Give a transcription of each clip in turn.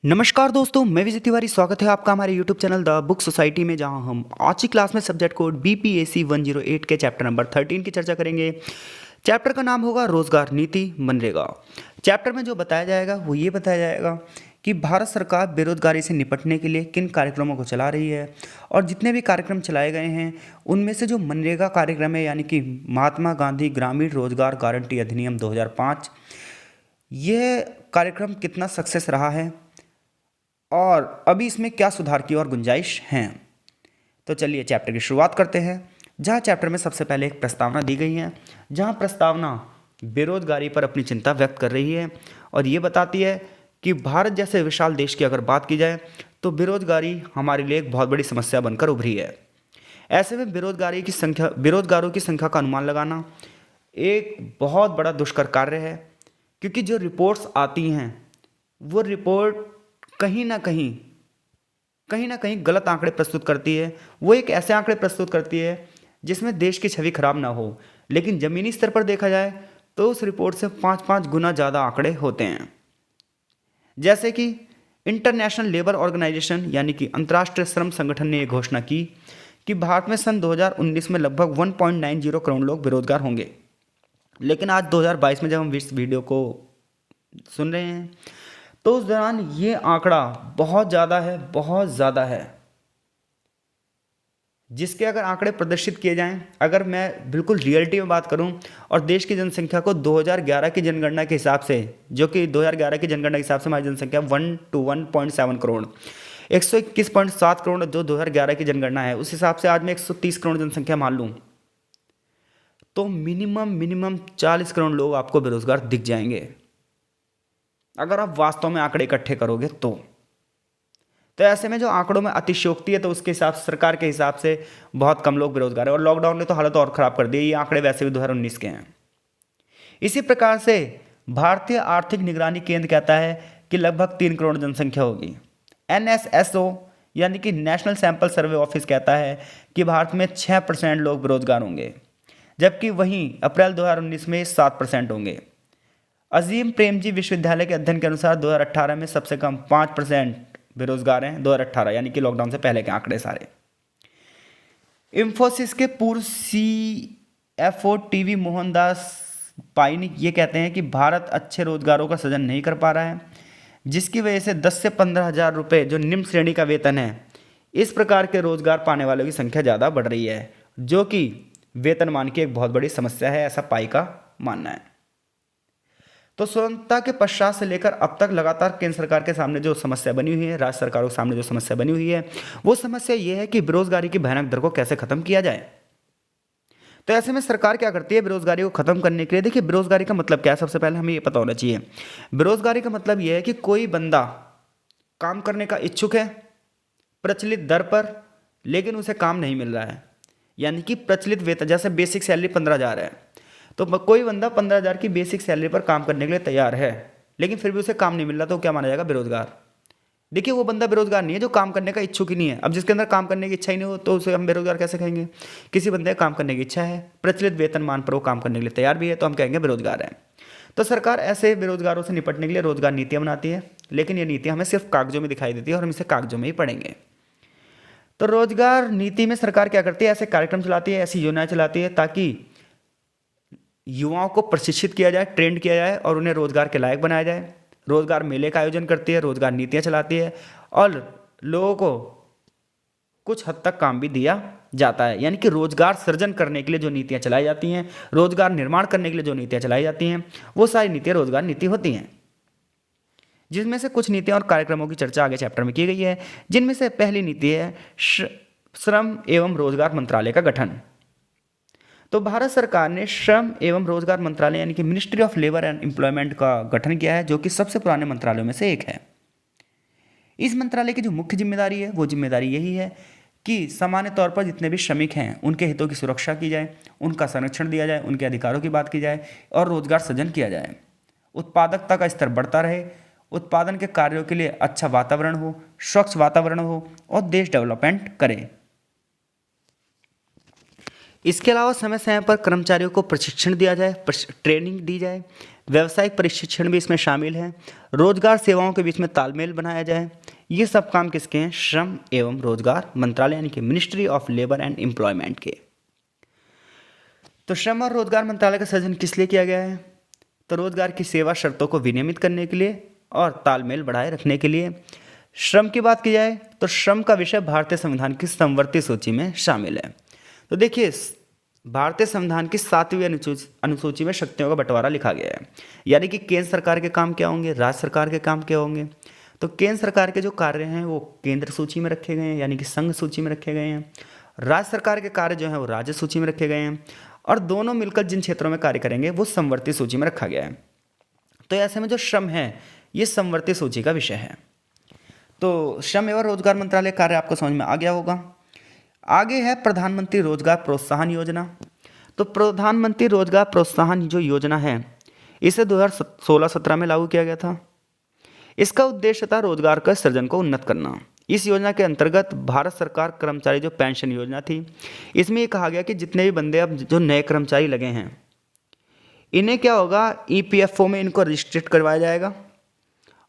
नमस्कार दोस्तों, मैं विजय तिवारी। स्वागत है आपका हमारे YouTube channel the book society में, जहां हम आज की क्लास में सब्जेक्ट कोड BPAC 108 के चैप्टर नंबर 13 की चर्चा करेंगे। चैप्टर का नाम होगा रोजगार नीति मनरेगा। चैप्टर में जो बताया जाएगा वो ये बताया जाएगा कि भारत सरकार बेरोजगारी से निपटने के लिए किन कार्यक्रमों को चला रही है, और जितने भी कार्यक्रम चलाए गए हैं उनमें से जो मनरेगा कार्यक्रम है, यानी कि महात्मा गांधी ग्रामीण रोजगार गारंटी अधिनियम 2005, यह कार्यक्रम कितना सक्सेस रहा है और अभी इसमें क्या सुधार की और गुंजाइश हैं। तो चलिए चैप्टर की शुरुआत करते हैं, जहाँ चैप्टर में सबसे पहले एक प्रस्तावना दी गई है, जहाँ प्रस्तावना बेरोजगारी पर अपनी चिंता व्यक्त कर रही है और ये बताती है कि भारत जैसे विशाल देश की अगर बात की जाए तो बेरोजगारी हमारे लिए एक बहुत बड़ी समस्या बनकर उभरी है। ऐसे में बेरोजगारों की संख्या का अनुमान लगाना एक बहुत बड़ा दुष्कर कार्य है, क्योंकि जो रिपोर्ट्स आती हैं वो रिपोर्ट कहीं ना कहीं गलत आंकड़े प्रस्तुत करती है। वो एक ऐसे आंकड़े प्रस्तुत करती है जिसमें देश की छवि खराब ना हो, लेकिन ज़मीनी स्तर पर देखा जाए तो उस रिपोर्ट से 5-5 गुना ज़्यादा आंकड़े होते हैं। जैसे कि इंटरनेशनल लेबर ऑर्गेनाइजेशन यानी कि अंतर्राष्ट्रीय श्रम संगठन ने यह घोषणा की कि भारत में सन 2019 में लगभग 1.90 करोड़ लोग बेरोजगार होंगे, लेकिन आज 2022 में जब हम इस वीडियो को सुन रहे हैं तो उस दौरान ये आंकड़ा बहुत ज़्यादा है। जिसके अगर आंकड़े प्रदर्शित किए जाएं, अगर मैं बिल्कुल रियलिटी में बात करूं और देश की जनसंख्या को 2011 की जनगणना के हिसाब से, जो कि 2011 की जनगणना के हिसाब से हमारी जनसंख्या 1 to 1.7 करोड़, 121.7 करोड़ जो 2011 की जनगणना है, उस हिसाब से आज मैं 130 करोड़ जनसंख्या मान लूँ तो मिनिमम 40 करोड़ लोग आपको बेरोजगार दिख जाएंगे अगर आप वास्तव में आंकड़े इकट्ठे करोगे तो ऐसे में जो आंकड़ों में अतिशयोक्ति है, तो उसके हिसाब से सरकार के हिसाब से बहुत कम लोग बेरोजगार है, और लॉकडाउन ने तो हालत और ख़राब कर दी। ये आंकड़े वैसे भी 2019 के हैं। इसी प्रकार से भारतीय आर्थिक निगरानी केंद्र कहता है कि लगभग 3 करोड़ जनसंख्या होगी। NSSO यानी कि नेशनल सैंपल सर्वे ऑफिस कहता है कि भारत में 6% लोग बेरोजगार होंगे, जबकि वहीं अप्रैल 2019 में 7% होंगे। अजीम प्रेमजी विश्वविद्यालय के अध्ययन के अनुसार 2018 में सबसे कम 5% बेरोजगार हैं। 2018 यानी कि लॉकडाउन से पहले के आंकड़े सारे। इंफोसिस के पूर्व CFO TV मोहनदास पाई ये कहते हैं कि भारत अच्छे रोजगारों का सृजन नहीं कर पा रहा है, जिसकी वजह से 10 से 15 हज़ार रुपये जो निम्न श्रेणी का वेतन है, इस प्रकार के रोजगार पाने वालों की संख्या ज़्यादा बढ़ रही है, जो कि वेतनमान की एक बहुत बड़ी समस्या है, ऐसा पाई का मानना है। तो स्वतंत्रता के पश्चात से लेकर अब तक लगातार केंद्र सरकार के सामने जो समस्या बनी हुई है, राज्य सरकारों के सामने जो समस्या बनी हुई है, वो समस्या ये है कि बेरोजगारी की भयानक दर को कैसे खत्म किया जाए। तो ऐसे में सरकार क्या करती है बेरोजगारी को खत्म करने के लिए? देखिए, बेरोजगारी का मतलब क्या है, सबसे पहले हमें ये पता होना चाहिए। बेरोजगारी का मतलब ये है कि कोई बंदा काम करने का इच्छुक है प्रचलित दर पर, लेकिन उसे काम नहीं मिल रहा है, यानी कि प्रचलित वेतन, जैसे बेसिक सैलरी 15,000 है, तो कोई बंदा 15,000 की बेसिक सैलरी पर काम करने के लिए तैयार है, लेकिन फिर भी उसे काम नहीं मिल रहा, तो क्या माना जाएगा? बेरोजगार। देखिए, वो बंदा बेरोजगार नहीं है जो काम करने का इच्छुक ही नहीं है। अब जिसके अंदर काम करने की इच्छा ही नहीं हो तो उसे हम बेरोजगार कैसे कहेंगे? किसी बंदे काम करने की इच्छा है, प्रचलित वेतनमान पर वो काम करने के लिए तैयार भी है, तो हम कहेंगे बेरोजगार है। तो सरकार ऐसे बेरोजगारों से निपटने के लिए रोजगार नीतियाँ बनाती है, लेकिन ये नीतियाँ हमें सिर्फ कागजों में दिखाई देती है और हम इसे कागजों में ही पढ़ेंगे। तो रोजगार नीति में सरकार क्या करती है? ऐसे कार्यक्रम चलाती है, ऐसी योजनाएं चलाती है ताकि युवाओं को प्रशिक्षित किया जाए, ट्रेंड किया जाए और उन्हें रोजगार के लायक बनाया जाए। रोजगार मेले का आयोजन करती है, रोजगार नीतियाँ चलाती है और लोगों को कुछ हद तक काम भी दिया जाता है। यानी कि रोजगार सृजन करने के लिए जो नीतियाँ चलाई जाती हैं, रोजगार निर्माण करने के लिए जो नीतियाँ चलाई जाती हैं, वो सारी नीतियाँ रोजगार नीति होती हैं, जिसमें से कुछ नीतियाँ और कार्यक्रमों की चर्चा आगे चैप्टर में की गई है। जिनमें से पहली नीति है श्रम एवं रोजगार मंत्रालय का गठन। तो भारत सरकार ने श्रम एवं रोजगार मंत्रालय यानी कि ministry of labour and employment का गठन किया है, जो कि सबसे पुराने मंत्रालयों में से एक है। इस मंत्रालय की जो मुख्य जिम्मेदारी है, वो जिम्मेदारी यही है कि सामान्य तौर पर जितने भी श्रमिक हैं उनके हितों की सुरक्षा की जाए, उनका संरक्षण दिया जाए, उनके अधिकारों की बात की जाए और रोजगार सृजन किया जाए। उत्पादकता का स्तर बढ़ता रहे, उत्पादन के कार्यों के लिए अच्छा वातावरण हो, स्वच्छ वातावरण हो और देश डेवलपमेंट करे। इसके अलावा समय समय पर कर्मचारियों को प्रशिक्षण दिया जाए, ट्रेनिंग दी जाए, व्यावसायिक प्रशिक्षण भी इसमें शामिल है, रोजगार सेवाओं के बीच में तालमेल बनाया जाए। ये सब काम किसके हैं? श्रम एवं रोजगार मंत्रालय यानी कि ministry of labour and employment के। तो श्रम और रोजगार मंत्रालय का सृजन किस लिए किया गया है? तो रोजगार की सेवा शर्तों को विनियमित करने के लिए और तालमेल बढ़ाए रखने के लिए। श्रम की बात की जाए तो श्रम का विषय भारतीय संविधान की समवर्ती सूची में शामिल है। तो देखिए, भारतीय संविधान की 7वीं अनुसूची में शक्तियों का बंटवारा लिखा गया है, यानी कि केंद्र सरकार के काम क्या होंगे, राज्य सरकार के काम क्या होंगे। तो केंद्र सरकार के जो कार्य हैं वो केंद्र सूची में रखे गए हैं, यानी कि संघ सूची में रखे गए हैं। राज्य सरकार के कार्य जो हैं वो राज्य सूची में रखे गए हैं, और दोनों मिलकर जिन क्षेत्रों में कार्य करेंगे वो समवर्ती सूची में रखा गया है। तो ऐसे में जो श्रम है ये समवर्ती सूची का विषय है। तो श्रम एवं रोजगार मंत्रालय कार्य आपको समझ में आ गया होगा। आगे है प्रधानमंत्री रोजगार प्रोत्साहन योजना। तो प्रधानमंत्री रोजगार प्रोत्साहन जो योजना है इसे 2016-17 में लागू किया गया था। इसका उद्देश्य था रोजगार का सृजन को उन्नत करना। इस योजना के अंतर्गत भारत सरकार कर्मचारी जो पेंशन योजना थी, इसमें ये कहा गया कि जितने भी बंदे अब जो नए कर्मचारी लगे हैं इन्हें क्या होगा, ईपीएफओ में इनको रजिस्ट्रेट करवाया जाएगा,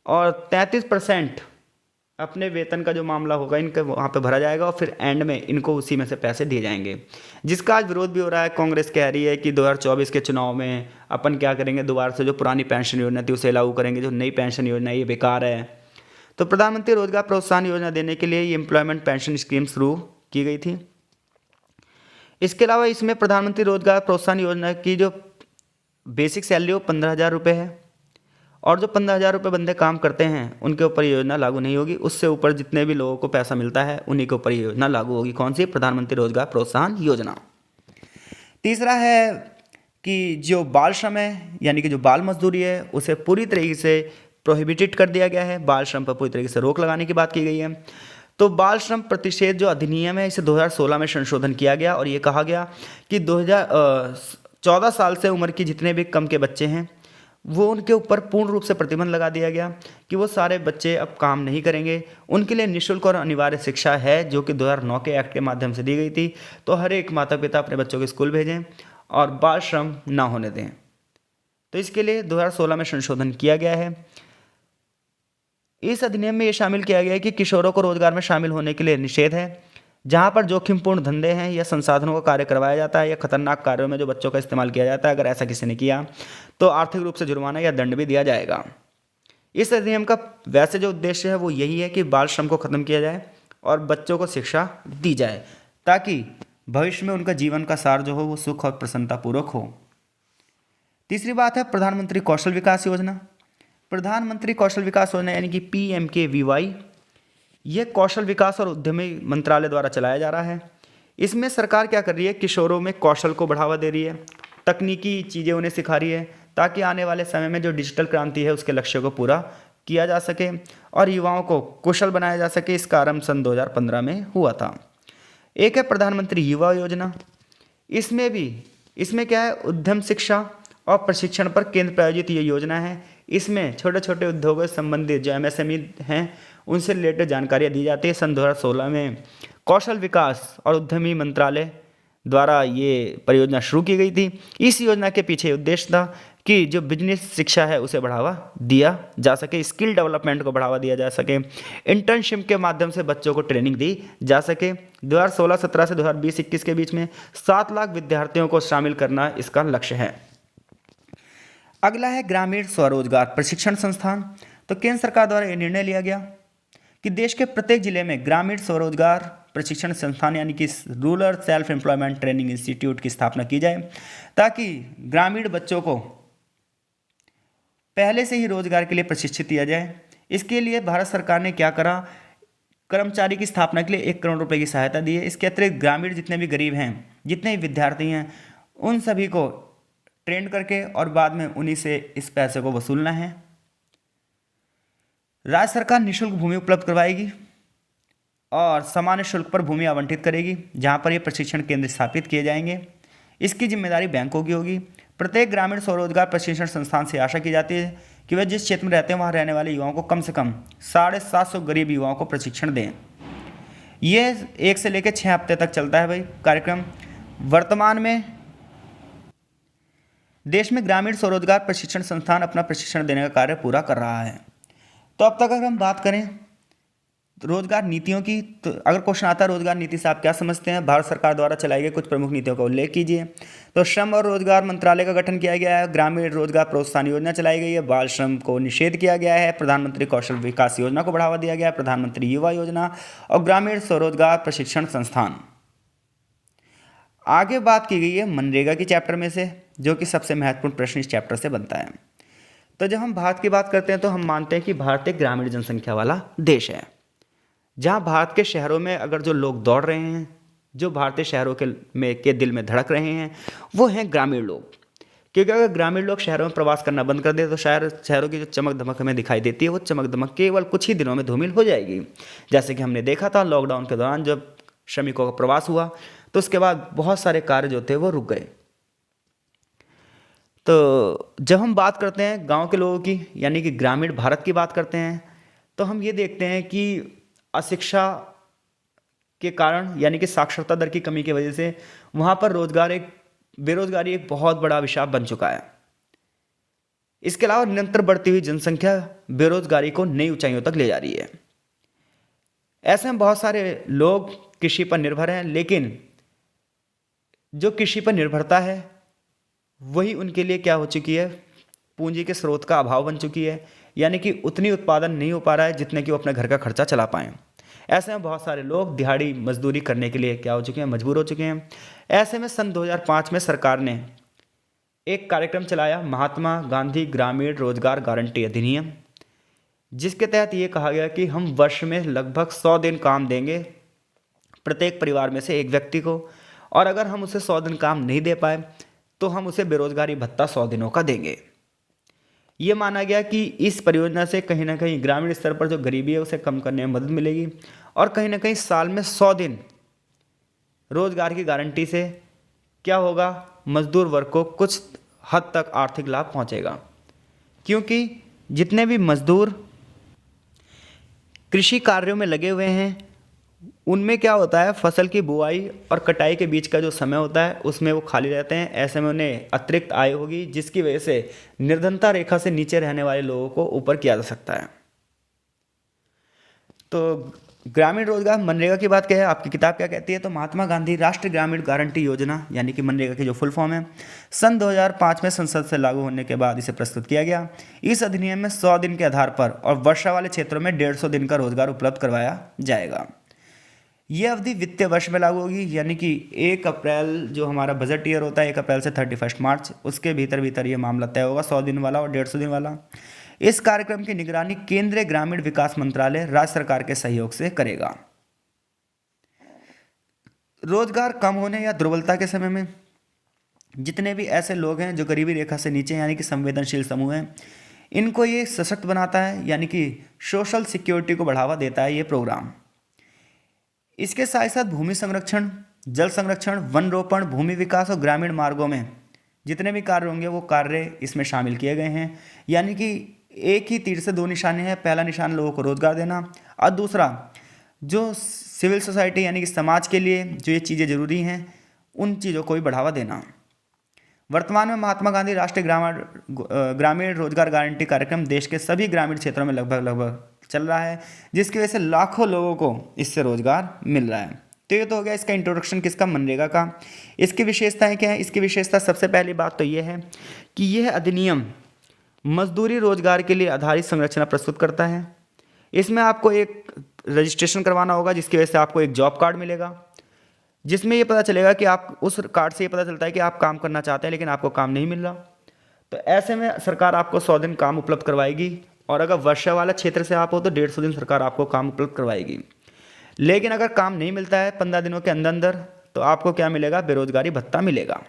और 33% अपने वेतन का जो मामला होगा इनके वहाँ पे भरा जाएगा, और फिर एंड में इनको उसी में से पैसे दिए जाएंगे। जिसका आज विरोध भी हो रहा है। कांग्रेस कह रही है कि 2024 के चुनाव में अपन क्या करेंगे, दोबारा से जो पुरानी पेंशन योजना थी उसे लागू करेंगे, जो नई पेंशन योजना है ये बेकार है। तो प्रधानमंत्री रोजगार प्रोत्साहन योजना देने के लिए ये एम्प्लॉयमेंट पेंशन स्कीम शुरू की गई थी। इसके अलावा इसमें प्रधानमंत्री रोजगार प्रोत्साहन योजना की जो बेसिक सैलरी वो 15,000 रुपये है, और जो 15,000 रुपये बंदे काम करते हैं उनके ऊपर ये योजना लागू नहीं होगी। उससे ऊपर जितने भी लोगों को पैसा मिलता है उन्हीं के ऊपर ये योजना लागू होगी। कौन सी? प्रधानमंत्री रोजगार प्रोत्साहन योजना। तीसरा है कि जो बाल श्रम है यानी कि जो बाल मजदूरी है उसे पूरी तरीके से प्रोहिबिटेड कर दिया गया है। बाल श्रम पर पूरी तरीके से रोक लगाने की बात की गई है। तो बाल श्रम प्रतिषेध जो अधिनियम है इसे 2016 में संशोधन किया गया, और ये कहा गया कि 2014 साल से उम्र की जितने भी कम के बच्चे हैं वो उनके ऊपर पूर्ण रूप से प्रतिबंध लगा दिया गया कि वो सारे बच्चे अब काम नहीं करेंगे। उनके लिए निःशुल्क और अनिवार्य शिक्षा है जो कि 2009 के एक्ट के माध्यम से दी गई थी। तो हर एक माता पिता अपने बच्चों को स्कूल भेजें और बाल श्रम ना होने दें। तो इसके लिए 2016 में संशोधन किया गया है। इस अधिनियम में ये शामिल किया गया है कि किशोरों को रोजगार में शामिल होने के लिए निषेध है। जहाँ पर जोखिमपूर्ण धंधे हैं या संसाधनों का कार्य करवाया जाता है या खतरनाक कार्यों में जो बच्चों का इस्तेमाल किया जाता है, अगर ऐसा किसी ने किया तो आर्थिक रूप से जुर्माना या दंड भी दिया जाएगा। इस अधिनियम का वैसे जो उद्देश्य है वो यही है कि बाल श्रम को खत्म किया जाए और बच्चों को शिक्षा दी जाए, ताकि भविष्य में उनका जीवन का सार जो हो वो सुख और प्रसन्नतापूर्वक हो। तीसरी बात है प्रधानमंत्री कौशल विकास योजना। प्रधानमंत्री कौशल विकास योजना यानी कि PMKVY, यह कौशल विकास और उद्यमी मंत्रालय द्वारा चलाया जा रहा है। इसमें सरकार क्या कर रही है, किशोरों में कौशल को बढ़ावा दे रही है, तकनीकी चीज़ें उन्हें सिखा रही है, ताकि आने वाले समय में जो डिजिटल क्रांति है उसके लक्ष्य को पूरा किया जा सके और युवाओं को कुशल बनाया जा सके। इसका आरंभ सन 2015 में हुआ था। एक है प्रधानमंत्री युवा योजना। इसमें क्या है, उद्यम शिक्षा और प्रशिक्षण पर केंद्र प्रायोजित ये योजना है। इसमें छोटे छोटे उद्योगों से संबंधित जो MSME हैं उनसे रिलेटेड जानकारियाँ दी जाती है। सन 2016 में कौशल विकास और उद्यमी मंत्रालय द्वारा ये परियोजना शुरू की गई थी। इस योजना के पीछे उद्देश्य था कि जो बिजनेस शिक्षा है उसे बढ़ावा दिया जा सके, स्किल डेवलपमेंट को बढ़ावा दिया जा सके, इंटर्नशिप के माध्यम से बच्चों को ट्रेनिंग दी जा सके। 2016-17 से 2020-21 के बीच में 7 लाख विद्यार्थियों को शामिल करना इसका लक्ष्य है। अगला है ग्रामीण स्वरोजगार प्रशिक्षण संस्थान। तो केंद्र सरकार द्वारा यह निर्णय लिया गया कि देश के प्रत्येक जिले में ग्रामीण स्वरोजगार प्रशिक्षण संस्थान यानी कि rural self employment training institute की स्थापना की जाए, ताकि ग्रामीण बच्चों को पहले से ही रोजगार के लिए प्रशिक्षित किया जाए। इसके लिए भारत सरकार ने क्या करा, कर्मचारी की स्थापना के लिए 1 करोड़ रुपए की सहायता दी है। इसके अतिरिक्त ग्रामीण जितने भी गरीब हैं, जितने भी विद्यार्थी हैं, उन सभी को ट्रेन करके और बाद में उन्हीं से इस पैसे को वसूलना है। राज्य सरकार निःशुल्क भूमि उपलब्ध करवाएगी और सामान्य शुल्क पर भूमि आवंटित करेगी जहां पर ये प्रशिक्षण केंद्र स्थापित किए जाएंगे। इसकी जिम्मेदारी बैंकों की होगी। प्रत्येक ग्रामीण स्वरोजगार प्रशिक्षण संस्थान से आशा की जाती है कि वे जिस क्षेत्र में रहते हैं वहां रहने वाले युवाओं को कम से कम 750 गरीब युवाओं को प्रशिक्षण दें। ये 1 से लेकर 6 हफ्ते तक चलता है भाई कार्यक्रम। वर्तमान में देश में ग्रामीण स्वरोजगार प्रशिक्षण संस्थान अपना प्रशिक्षण देने का कार्य पूरा कर रहा है। तो अब तक अगर हम बात करें रोजगार नीतियों की, तो अगर क्वेश्चन आता है रोजगार नीति से आप क्या समझते हैं, भारत सरकार द्वारा चलाई गई कुछ प्रमुख नीतियों का उल्लेख कीजिए। तो श्रम और रोजगार मंत्रालय का गठन किया गया है, ग्रामीण रोजगार प्रोत्साहन योजना चलाई गई है, बाल श्रम को निषेध किया गया है, प्रधानमंत्री कौशल विकास योजना को बढ़ावा दिया गया है, प्रधानमंत्री युवा योजना और ग्रामीण स्वरोजगार प्रशिक्षण संस्थान। आगे बात की गई है मनरेगा की चैप्टर में से, जो कि सबसे महत्वपूर्ण प्रश्न इस चैप्टर से बनता है। तो जब हम भारत की बात करते हैं तो हम मानते हैं कि भारत एक ग्रामीण जनसंख्या वाला देश है, जहाँ भारत के शहरों में अगर जो लोग दौड़ रहे हैं, जो भारतीय शहरों के दिल में धड़क रहे हैं, वो हैं ग्रामीण लोग। क्योंकि अगर ग्रामीण लोग शहरों में प्रवास करना बंद कर दें तो शहरों की जो चमक दमक हमें दिखाई देती है, वो चमक दमक केवल कुछ ही दिनों में धूमिल हो जाएगी। जैसे कि हमने देखा था लॉकडाउन के दौरान जब श्रमिकों का प्रवास हुआ तो उसके बाद बहुत सारे कार्य जो थे वो रुक गए। तो जब हम बात करते हैं गांव के लोगों की, यानी कि ग्रामीण भारत की बात करते हैं, तो हम ये देखते हैं कि अशिक्षा के कारण, यानी कि साक्षरता दर की कमी की वजह से वहाँ पर बेरोजगारी एक बहुत बड़ा अभिशाप बन चुका है। इसके अलावा निरंतर बढ़ती हुई जनसंख्या बेरोजगारी को नई ऊंचाइयों तक ले जा रही है। ऐसे में बहुत सारे लोग कृषि पर निर्भर हैं, लेकिन जो कृषि पर निर्भरता है वही उनके लिए क्या हो चुकी है, पूंजी के स्रोत का अभाव बन चुकी है, यानी कि उतनी उत्पादन नहीं हो पा रहा है जितने कि वो अपने घर का खर्चा चला पाएँ। ऐसे में बहुत सारे लोग दिहाड़ी मजदूरी करने के लिए क्या हो चुके हैं, मजबूर हो चुके हैं। ऐसे में सन 2005 में सरकार ने एक कार्यक्रम चलाया, महात्मा गांधी ग्रामीण रोजगार गारंटी अधिनियम, जिसके तहत ये कहा गया कि हम वर्ष में लगभग 100 दिन काम देंगे प्रत्येक परिवार में से एक व्यक्ति को, और अगर हम उसे 100 दिन काम नहीं दे पाए तो हम उसे बेरोजगारी भत्ता 100 दिनों का देंगे। ये माना गया कि इस परियोजना से कहीं ना कहीं ग्रामीण स्तर पर जो गरीबी है उसे कम करने में मदद मिलेगी, और कहीं ना कहीं साल में 100 दिन रोजगार की गारंटी से क्या होगा, मजदूर वर्ग को कुछ हद तक आर्थिक लाभ पहुंचेगा। क्योंकि जितने भी मजदूर कृषि कार्यों में लगे हुए हैं उनमें क्या होता है, फसल की बुआई और कटाई के बीच का जो समय होता है उसमें वो खाली रहते हैं। ऐसे में उन्हें अतिरिक्त आय होगी, जिसकी वजह से निर्धनता रेखा से नीचे रहने वाले लोगों को ऊपर किया जा सकता है। तो ग्रामीण रोजगार मनरेगा की बात क्या है, आपकी किताब क्या कहती है, तो महात्मा गांधी राष्ट्रीय ग्रामीण गारंटी योजना यानी कि मनरेगा की जो फुल फॉर्म है, सन 2005 में संसद से लागू होने के बाद इसे प्रस्तुत किया गया। इस अधिनियम में 100 दिन के आधार पर और वर्षा वाले क्षेत्रों में 150 दिन का रोजगार उपलब्ध करवाया जाएगा। ये अवधि वित्तीय वर्ष में लागू होगी, यानी कि 1 अप्रैल जो हमारा बजट ईयर होता है 1 अप्रैल से 31 मार्च, उसके भीतर ये मामला तय होगा, 100 दिन वाला और 150 दिन वाला। इस कार्यक्रम की निगरानी केंद्रीय ग्रामीण विकास मंत्रालय राज्य सरकार के सहयोग से करेगा। रोजगार कम होने या दुर्बलता के समय में जितने भी ऐसे लोग हैं जो गरीबी रेखा से नीचे यानी कि संवेदनशील समूह हैं, इनको ये सशक्त बनाता है, यानी कि सोशल सिक्योरिटी को बढ़ावा देता है ये प्रोग्राम। इसके साथ साथ भूमि संरक्षण, जल संरक्षण, वन रोपण, भूमि विकास और ग्रामीण मार्गों में जितने भी कार्य होंगे वो कार्य इसमें शामिल किए गए हैं। यानी कि एक ही तीर से 2 निशाने हैं, पहला निशान लोगों को रोजगार देना और दूसरा जो सिविल सोसाइटी यानी कि समाज के लिए जो ये चीज़ें जरूरी हैं उन चीज़ों को भी बढ़ावा देना। वर्तमान में महात्मा गांधी राष्ट्रीय ग्रामीण रोजगार गारंटी कार्यक्रम देश के सभी ग्रामीण क्षेत्रों में लगभग चल रहा है, जिसकी वजह से लाखों लोगों को इससे रोजगार मिल रहा है। तो ये तो हो गया इसका इंट्रोडक्शन किसका, मनरेगा का। इसकी विशेषताएं क्या है, इसकी विशेषता सबसे पहली बात तो ये है कि यह अधिनियम मजदूरी रोजगार के लिए आधारित संरचना प्रस्तुत करता है। इसमें आपको एक रजिस्ट्रेशन करवाना होगा, जिसकी वजह से आपको एक जॉब कार्ड मिलेगा, जिसमें ये पता चलेगा कि आप उस कार्ड से ये पता चलता है कि आप काम करना चाहते हैं लेकिन आपको काम नहीं मिल रहा। तो ऐसे में सरकार आपको 100 दिन काम उपलब्ध करवाएगी, और अगर वर्षा वाला क्षेत्र से आप हो तो 150 दिन सरकार आपको काम उपलब्ध करवाएगी। लेकिन अगर काम नहीं मिलता है 15 दिनों के अंदर अंदर तो आपको क्या मिलेगा, बेरोजगारी भत्ता मिलेगा।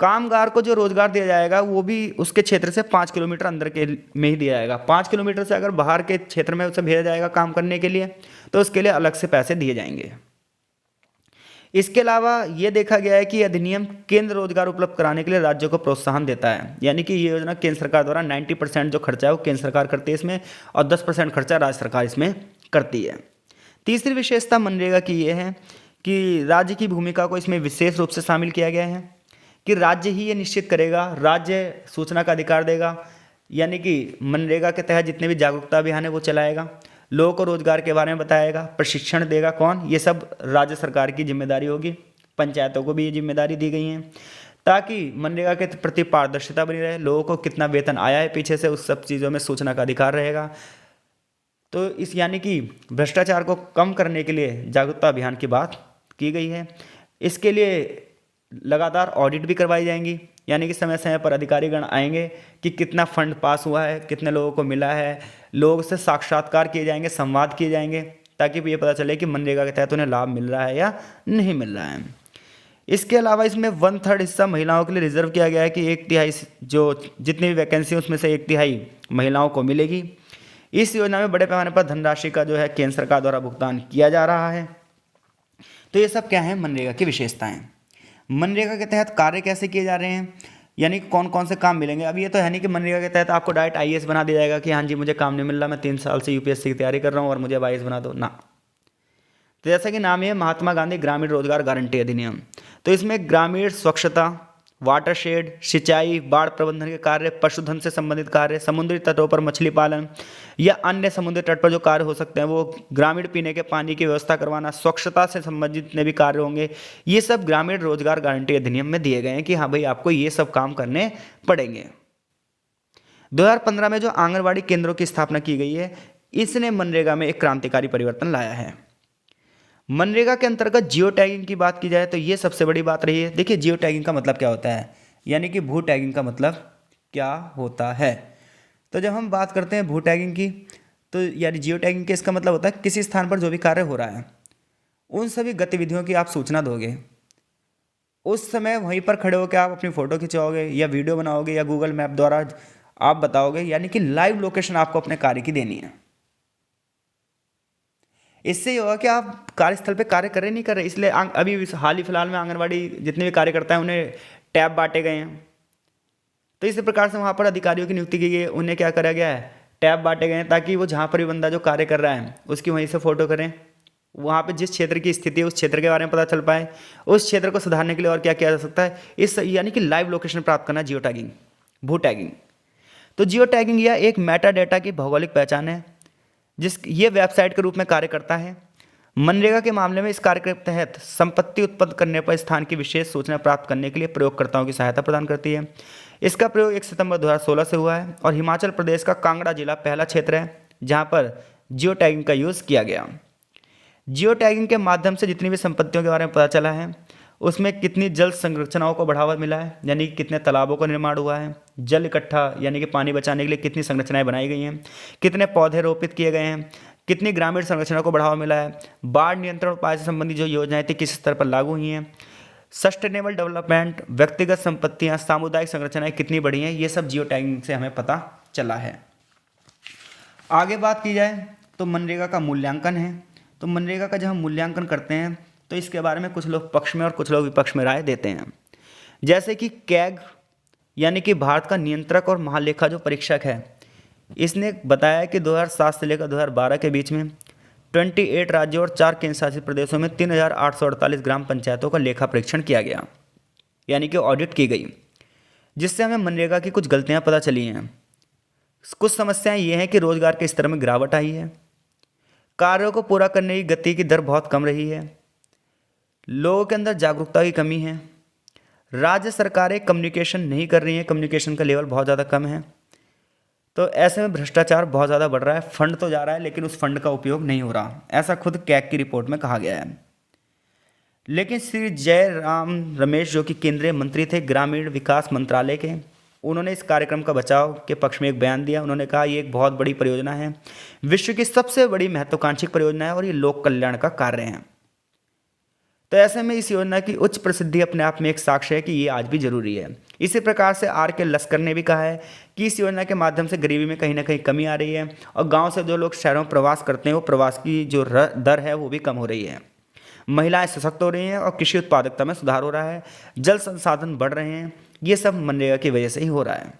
कामगार को जो रोजगार दिया जाएगा वो भी उसके क्षेत्र से 5 किलोमीटर अंदर के में ही दिया जाएगा। 5 किलोमीटर से अगर बाहर के क्षेत्र में उसे भेजा जाएगा काम करने के लिए तो उसके लिए अलग से पैसे दिए जाएंगे। इसके अलावा ये देखा गया है कि अधिनियम केंद्र रोजगार उपलब्ध कराने के लिए राज्यों को प्रोत्साहन देता है, यानी कि ये योजना केंद्र सरकार द्वारा 90% जो खर्चा है वो केंद्र सरकार करती है इसमें, और 10% खर्चा राज्य सरकार इसमें करती है। तीसरी विशेषता मनरेगा की ये है कि राज्य की भूमिका को इसमें विशेष रूप से शामिल किया गया है कि राज्य ही ये निश्चित करेगा, राज्य सूचना का अधिकार देगा, यानी कि मनरेगा के तहत जितने भी जागरूकता अभियान है वो चलाएगा, लोगों को रोजगार के बारे में बताएगा, प्रशिक्षण देगा कौन, ये सब राज्य सरकार की जिम्मेदारी होगी। पंचायतों को भी ये जिम्मेदारी दी गई है ताकि मनरेगा के प्रति पारदर्शिता बनी रहे, लोगों को कितना वेतन आया है पीछे से उस सब चीज़ों में सूचना का अधिकार रहेगा। तो इस यानी कि भ्रष्टाचार को कम करने के लिए जागरूकता अभियान की बात की गई है। इसके लिए लगातार ऑडिट भी करवाई जाएंगी, यानी कि समय समय पर अधिकारीगण आएंगे कि कितना फंड पास हुआ है, कितने लोगों को मिला है, लोगों से साक्षात्कार किए जाएंगे, संवाद किए जाएंगे, ताकि ये पता चले कि मनरेगा के तहत उन्हें लाभ मिल रहा है या नहीं मिल रहा है। इसके अलावा इसमें 1/3 हिस्सा महिलाओं के लिए रिजर्व किया गया है कि 1/3 जो जितनी भी वैकेंसी है उसमें से 1/3 महिलाओं को मिलेगी। इस योजना में बड़े पैमाने पर धनराशि का जो है केंद्र सरकार द्वारा भुगतान किया जा रहा है। तो ये सब क्या है मनरेगा की विशेषताएं। मनरेगा के तहत कार्य कैसे किए जा रहे हैं, यानी कौन कौन से काम मिलेंगे। अब ये तो है नहीं कि मनरेगा के तहत आपको डायरेक्ट IAS बना दिया जाएगा कि हाँ जी मुझे काम नहीं मिल रहा, मैं 3 साल से UPSC की तैयारी कर रहा हूँ और मुझे अब IAS बना दो ना। तो जैसा कि नाम है महात्मा गांधी ग्रामीण रोजगार गारंटी अधिनियम, तो इसमें ग्रामीण स्वच्छता, वाटरशेड, सिंचाई, बाढ़ प्रबंधन के कार्य, पशुधन से संबंधित कार्य, समुद्री तटों पर मछली पालन या अन्य समुद्री तट पर जो कार्य हो सकते हैं वो, ग्रामीण पीने के पानी की व्यवस्था करवाना, स्वच्छता से संबंधित जितने भी कार्य होंगे, ये सब ग्रामीण रोजगार गारंटी अधिनियम में दिए गए हैं कि हाँ भाई आपको ये सब काम करने पड़ेंगे। 2015 में जो आंगनबाड़ी केंद्रों की स्थापना की गई है, इसने मनरेगा में एक क्रांतिकारी परिवर्तन लाया है। मनरेगा के अंतर्गत जियो टैगिंग की बात की जाए तो ये सबसे बड़ी बात रही है। देखिए जियो टैगिंग का मतलब क्या होता है, यानी कि भू टैगिंग का मतलब क्या होता है। तो जब हम बात करते हैं भू टैगिंग की, तो यानी जियो टैगिंग के इसका मतलब होता है किसी स्थान पर जो भी कार्य हो रहा है उन सभी गतिविधियों की आप सूचना दोगे। उस समय वहीं पर खड़े होकर आप अपनी फ़ोटो खिंचवाओगे या वीडियो बनाओगे या गूगल मैप द्वारा आप बताओगे, यानी कि लाइव लोकेशन आपको अपने कार्य की देनी है। इससे ये होगा कि आप कार्यस्थल पे कार्य कर रहे नहीं कर रहे। इसलिए अभी हाल ही फिलहाल में आंगनबाड़ी जितने भी कार्यकर्ता हैं उन्हें टैब बांटे गए हैं। तो इसी प्रकार से वहाँ पर अधिकारियों की नियुक्ति की गई है, उन्हें क्या करा गया है, टैब बांटे गए हैं ताकि वो जहाँ पर भी बंदा जो कार्य कर रहा है उसकी वहीं से फ़ोटो करें, वहाँ पे जिस क्षेत्र की स्थिति है उस क्षेत्र के बारे में पता चल पाए, उस क्षेत्र को सुधारने के लिए और क्या किया जा सकता है, इस यानी कि लाइव लोकेशन प्राप्त करना जियो टैगिंग, भू टैगिंग। तो जियो टैगिंग यह एक मेटा डेटा की भौगोलिक पहचान है जिस ये वेबसाइट के रूप में कार्य करता है। मनरेगा के मामले में इस कार्य के तहत संपत्ति उत्पन्न करने पर स्थान की विशेष सूचना प्राप्त करने के लिए प्रयोगकर्ताओं की सहायता प्रदान करती है। इसका प्रयोग 1 सितंबर 2016 से हुआ है और हिमाचल प्रदेश का कांगड़ा जिला पहला क्षेत्र है जहां पर जियो टैगिंग का यूज़ किया गया। जियो टैगिंग के माध्यम से जितनी भी संपत्तियों के बारे में पता चला है उसमें कितनी जल संरचनाओं को बढ़ावा मिला है, यानी कि कितने तालाबों का निर्माण हुआ है, जल इकट्ठा यानी कि पानी बचाने के लिए कितनी संरचनाएं बनाई गई हैं, कितने पौधे रोपित किए गए हैं, कितनी ग्रामीण संरचना को बढ़ावा मिला है, बाढ़ नियंत्रण उपाय से संबंधित जो योजनाएं थी किस स्तर पर लागू हुई हैं, सस्टेनेबल डेवलपमेंट, व्यक्तिगत संपत्तियां, सामुदायिक संरचनाएं कितनी बढ़ी हैं, ये सब जियो टैगिंग से हमें पता चला है। आगे बात की जाए तो मनरेगा का मूल्यांकन है। तो मनरेगा का जब हम मूल्यांकन करते हैं तो इसके बारे में कुछ लोग पक्ष में और कुछ लोग विपक्ष में राय देते हैं। जैसे कि कैग यानी कि भारत का नियंत्रक और महालेखा जो परीक्षक है, इसने बताया कि 2007 से लेकर 2012 के बीच में 28 राज्यों और 4 केंद्र शासित प्रदेशों में 3848 ग्राम पंचायतों का लेखा परीक्षण किया गया, यानी कि ऑडिट की गई, जिससे हमें मनरेगा की कुछ गलतियां पता चली हैं। कुछ समस्याएं ये हैं कि रोजगार के स्तर में गिरावट आई है, कार्यों को पूरा करने की गति की दर बहुत कम रही है, लोगों के अंदर जागरूकता की कमी है, राज्य सरकारें कम्युनिकेशन नहीं कर रही हैं, कम्युनिकेशन का लेवल बहुत ज़्यादा कम है। तो ऐसे में भ्रष्टाचार बहुत ज़्यादा बढ़ रहा है, फंड तो जा रहा है लेकिन उस फंड का उपयोग नहीं हो रहा, ऐसा खुद कैग की रिपोर्ट में कहा गया है। लेकिन श्री जयराम रमेश जो कि केंद्रीय मंत्री थे ग्रामीण विकास मंत्रालय के, उन्होंने इस कार्यक्रम का बचाव के पक्ष में एक बयान दिया। उन्होंने कहा ये एक बहुत बड़ी परियोजना है, विश्व की सबसे बड़ी महत्वाकांक्षी परियोजना है और ये लोक कल्याण का कार्य है। तो ऐसे में इस योजना की उच्च प्रसिद्धि अपने आप में एक साक्ष्य है कि ये आज भी जरूरी है। इसी प्रकार से RK लस्कर ने भी कहा है कि इस योजना के माध्यम से गरीबी में कहीं ना कहीं कमी आ रही है और गांव से जो लोग शहरों में प्रवास करते हैं वो प्रवास की जो दर है वो भी कम हो रही है, महिलाएं सशक्त हो रही हैं और कृषि उत्पादकता में सुधार हो रहा है, जल संसाधन बढ़ रहे हैं। ये सब मनरेगा की वजह से ही हो रहा है।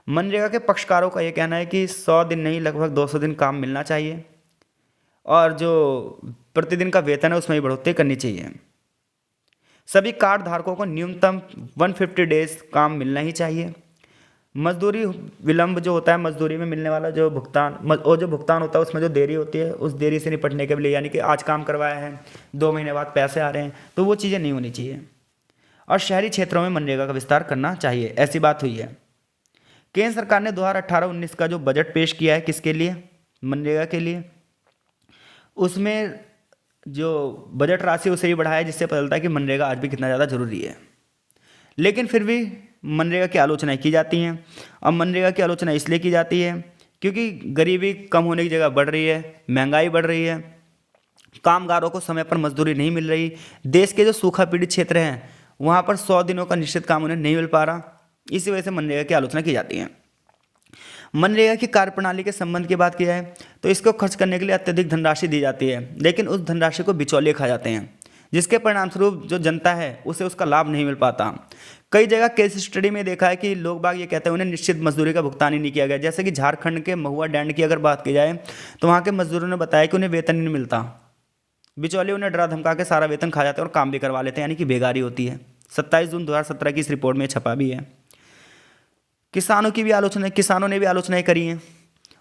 मनरेगा के पक्षकारों का ये कहना है कि 100 दिन नहीं लगभग 200 दिन काम मिलना चाहिए और जो प्रतिदिन का वेतन है उसमें भी बढ़ोतरी करनी चाहिए। सभी कार्ड धारकों को न्यूनतम 150 डेज काम मिलना ही चाहिए। मजदूरी विलंब जो होता है, मजदूरी में मिलने वाला जो भुगतान और जो भुगतान होता है उसमें जो देरी होती है, उस देरी से निपटने के लिए, यानी कि आज काम करवाया है 2 महीने बाद पैसे आ रहे हैं, तो वो चीज़ें नहीं होनी चाहिए। और शहरी क्षेत्रों में मनरेगा का विस्तार करना चाहिए, ऐसी बात हुई है। केंद्र सरकार ने 2018-19 का जो बजट पेश किया है, किसके लिए? मनरेगा के लिए। उसमें जो बजट राशि उसे भी बढ़ाया, जिससे पता चलता है कि मनरेगा आज भी कितना ज़्यादा जरूरी है। लेकिन फिर भी मनरेगा की आलोचनाएं की जाती हैं। और मनरेगा की आलोचना इसलिए की जाती है क्योंकि गरीबी कम होने की जगह बढ़ रही है, महंगाई बढ़ रही है, कामगारों को समय पर मजदूरी नहीं मिल रही। देश के जो सूखा पीड़ित क्षेत्र हैं वहाँ पर 100 दिनों का निश्चित काम उन्हें नहीं मिल पा रहा। इसी वजह से मनरेगा की आलोचना की जाती है। मनरेगा की कार्यप्रणाली के संबंध की बात की जाए तो इसको खर्च करने के लिए अत्यधिक धनराशि दी जाती है, लेकिन उस धनराशि को बिचौलिए खा जाते हैं, जिसके परिणामस्वरूप जो जनता है उसे उसका लाभ नहीं मिल पाता। कई जगह केस स्टडी में देखा है कि लोग बाग ये कहते हैं उन्हें निश्चित मजदूरी का भुगतान ही नहीं किया गया। जैसे कि झारखंड के महुआ डैंड की अगर बात की जाए तो वहाँ के मजदूरों ने बताया कि उन्हें वेतन नहीं मिलता, बिचौलिए उन्हें डरा धमका के सारा वेतन खा जाते हैं और काम भी करवा लेते हैं, यानी कि बेगारी होती है। 27 जून 2017 की इस रिपोर्ट में छपा भी है। किसानों ने भी आलोचनाएं करी हैं।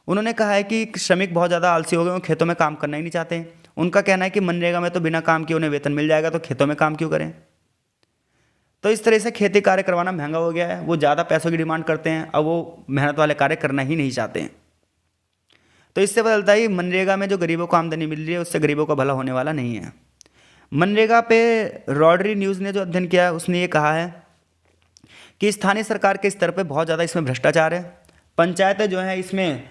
उन्होंने कहा है कि श्रमिक बहुत ज़्यादा आलसी हो गए, वो खेतों में काम करना ही नहीं चाहते। उनका कहना है कि मनरेगा में तो बिना काम किए उन्हें वेतन मिल जाएगा, तो खेतों में काम क्यों करें। तो इस तरह से खेती कार्य करवाना महंगा हो गया है, वो ज़्यादा पैसों की डिमांड करते हैं, अब वो मेहनत वाले कार्य करना ही नहीं चाहते हैं। तो इससे पता चलता है कि मनरेगा में जो गरीबों को आमदनी मिल रही है उससे गरीबों का भला होने वाला नहीं है। मनरेगा पे रॉड्री न्यूज़ ने जो अध्ययन किया है उसने ये कहा है कि स्थानीय सरकार के स्तर पे बहुत ज़्यादा इसमें भ्रष्टाचार है। पंचायतें जो हैं इसमें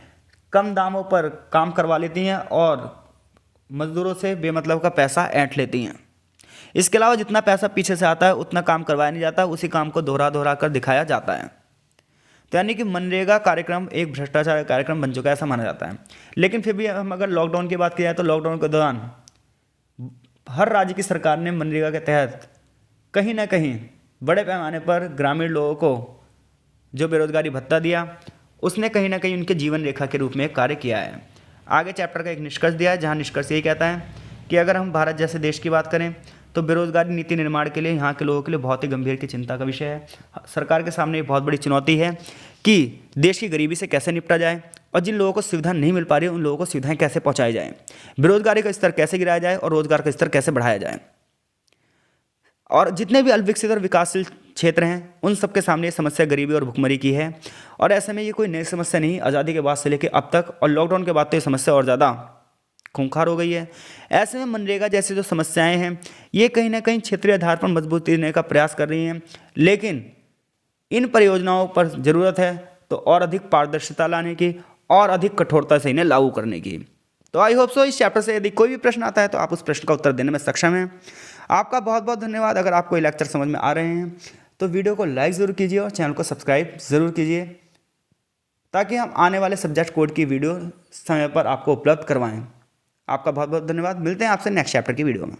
कम दामों पर काम करवा लेती हैं और मजदूरों से बेमतलब का पैसा ऐंठ लेती हैं। इसके अलावा जितना पैसा पीछे से आता है उतना काम करवाया नहीं जाता, उसी काम को दोहरा दोहरा कर दिखाया जाता है। तो यानी कि मनरेगा कार्यक्रम एक भ्रष्टाचार का कार्यक्रम बन चुका है, ऐसा माना जाता है। लेकिन फिर भी हम अगर लॉकडाउन की बात की जाए तो लॉकडाउन के दौरान हर राज्य की सरकार ने मनरेगा के तहत कहीं ना कहीं बड़े पैमाने पर ग्रामीण लोगों को जो बेरोजगारी भत्ता दिया, उसने कहीं ना कहीं उनके जीवन रेखा के रूप में कार्य किया है। आगे चैप्टर का एक निष्कर्ष दिया है, जहाँ निष्कर्ष यही कहता है कि अगर हम भारत जैसे देश की बात करें तो बेरोजगारी नीति निर्माण के लिए यहाँ के लोगों के लिए बहुत ही गंभीर की चिंता का विषय है। सरकार के सामने एक बहुत बड़ी चुनौती है कि देश की गरीबी से कैसे निपटा जाए और जिन लोगों को सुविधा नहीं मिल पा रही है उन लोगों को सुविधाएं कैसे पहुँचाई जाए, बेरोजगारी का स्तर कैसे गिराया जाए और रोजगार का स्तर कैसे बढ़ाया जाए। और जितने भी अल्पविकसित और विकासशील क्षेत्र हैं उन सबके सामने ये समस्या गरीबी और भुखमरी की है। और ऐसे में ये कोई नई समस्या नहीं, आज़ादी के बाद से लेकर अब तक, और लॉकडाउन के बाद तो ये समस्या और ज़्यादा खूंखार हो गई है। ऐसे में मनरेगा जैसी जो समस्याएं हैं ये कहीं ना कहीं क्षेत्रीय आधार पर मजबूती देने का प्रयास कर रही हैं, लेकिन इन परियोजनाओं पर ज़रूरत है तो और अधिक पारदर्शिता लाने की और अधिक कठोरता से इन्हें लागू करने की। तो आई होप सो इस चैप्टर से यदि कोई भी प्रश्न आता है तो आप उस प्रश्न का उत्तर देने में सक्षम हैं। आपका बहुत बहुत धन्यवाद। अगर आपको ये लेक्चर समझ में आ रहे हैं तो वीडियो को लाइक ज़रूर कीजिए और चैनल को सब्सक्राइब ज़रूर कीजिए, ताकि हम आने वाले सब्जेक्ट कोड की वीडियो समय पर आपको उपलब्ध करवाएं। आपका बहुत बहुत धन्यवाद। मिलते हैं आपसे नेक्स्ट चैप्टर की वीडियो में।